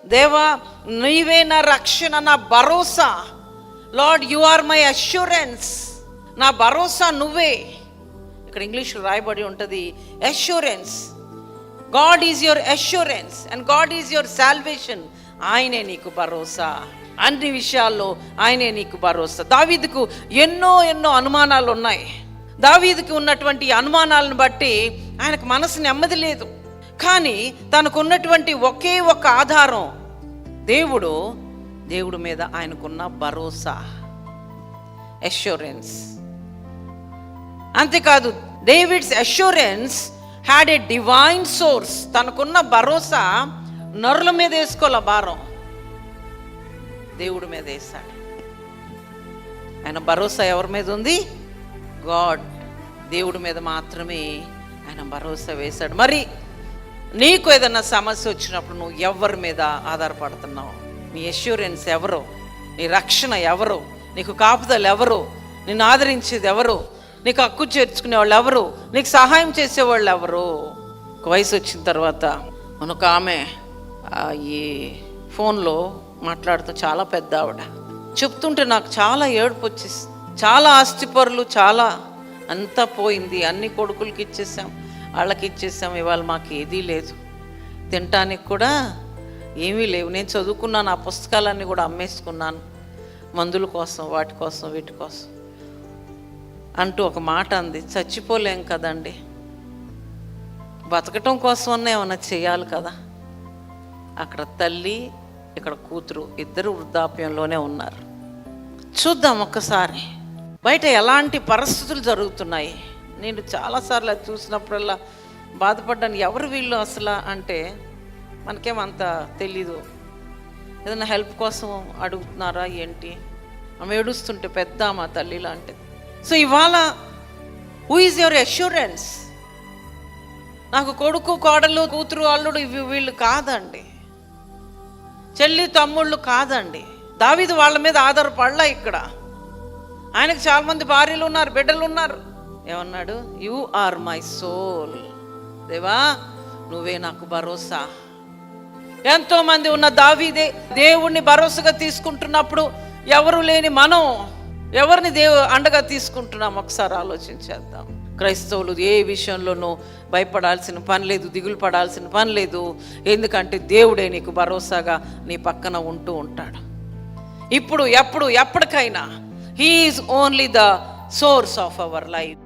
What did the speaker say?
దేవా నీవే నా రక్షణ, నా భరోసా. Lord you are my assurance. నా భరోసా నువ్వే. ఇక్కడ ఇంగ్లీష్లో రాయబడి ఉంటుంది assurance. God is your assurance and God is your salvation. ఆయనే నీకు భరోసా, అన్ని విషయాల్లో ఆయనే నీకు భరోసా. దావీదుకు ఎన్నో అనుమానాలు ఉన్నాయి. దావీదుకు ఉన్నటువంటి అనుమానాలను బట్టి ఆయనకు మనసు నెమ్మది లేదు. కానీ తనకున్నటువంటి ఒకే ఒక ఆధారం దేవుడు మీద ఆయనకున్న భరోసా, అష్యూరెన్స్. అంతేకాదు, David's assurance had a divine source. తనకున్న భరోసా నరుల మీద వేసుకోవాల, భారం దేవుడి మీద వేశాడు. ఆయన భరోసా ఎవరి మీద ఉంది? గాడ్, దేవుడి మీద మాత్రమే ఆయన భరోసా వేశాడు. మరి నీకు ఏదన్నా సమస్య వచ్చినప్పుడు నువ్వు ఎవరి మీద ఆధారపడుతున్నావు? నీ అష్యూరెన్స్ ఎవరు? నీ రక్షణ ఎవరు? నీకు కాపుదలు ఎవరు? నిన్ను ఆదరించేది ఎవరు? నీకు హక్కు చేర్చుకునే వాళ్ళు ఎవరు? నీకు సహాయం చేసేవాళ్ళు ఎవరు? ఒక వయసు వచ్చిన తర్వాత మనకు ఆమె ఈ ఫోన్లో మాట్లాడుతూ, చాలా పెద్ద ఆవిడ చెప్తుంటే నాకు చాలా ఏడుపు వచ్చేసి, చాలా ఆస్తిపరులు, చాలా అంతా పోయింది, అన్ని కొడుకులకి ఇచ్చేసాం, వాళ్ళకి ఇచ్చేసాం, ఇవాళ మాకు ఏదీ లేదు, తినటానికి కూడా ఏమీ లేవు. నేను చదువుకున్నాను, ఆ పుస్తకాలన్నీ కూడా అమ్మేసుకున్నాను మందుల కోసం, వాటి కోసం, వీటి కోసం అంటూ ఒక మాట అంది. చచ్చిపోలేం కదండి, బతకటం కోసమన్నా ఏమన్నా చేయాలి కదా. అక్కడ తల్లి, ఇక్కడ కూతురు, ఇద్దరు వృద్ధాప్యంలోనే ఉన్నారు. చూద్దాం ఒక్కసారి బయట ఎలాంటి పరిస్థితులు జరుగుతున్నాయి. నేను చాలాసార్లు అది చూసినప్పుడల్లా బాధపడ్డాను. ఎవరు వీళ్ళు అసలు అంటే మనకేమంత తెలీదు. ఏదైనా హెల్ప్ కోసం అడుగుతున్నారా ఏంటి? ఆమె ఏడుస్తుంటే పెద్ద మా తల్లి లాంటిది. సో ఇవాళ హూ ఈజ్ యువర్ అష్యూరెన్స్? నాకు కొడుకు, కోడలు, కూతురు, అల్లుడు ఇవి వీళ్ళు కాదండి, చెల్లి తమ్ముళ్ళు కాదండి. దావీదు వాళ్ళ మీద ఆధారపడలా. ఇక్కడ ఆయనకు చాలా మంది భార్యలు ఉన్నారు, బిడ్డలు ఉన్నారు. ఏమన్నాడు? You are my soul. దేవా నువ్వే నాకు భరోసా. ఎంతో మంది ఉన్న దావీదే దేవుణ్ణి భరోసాగా తీసుకుంటున్నప్పుడు ఎవరు లేని మనం ఎవరిని అండగా తీసుకుంటున్నాం? ఒకసారి ఆలోచించేద్దాం. క్రైస్తవులు ఏ విషయంలోనూ భయపడాల్సిన పని లేదు, దిగులు పడాల్సిన పని లేదు. ఎందుకంటే దేవుడే నీకు భరోసాగా నీ పక్కన ఉంటూ ఉంటాడు. ఇప్పుడు, ఎప్పుడు, ఎప్పటికైనా he is only the source of our life.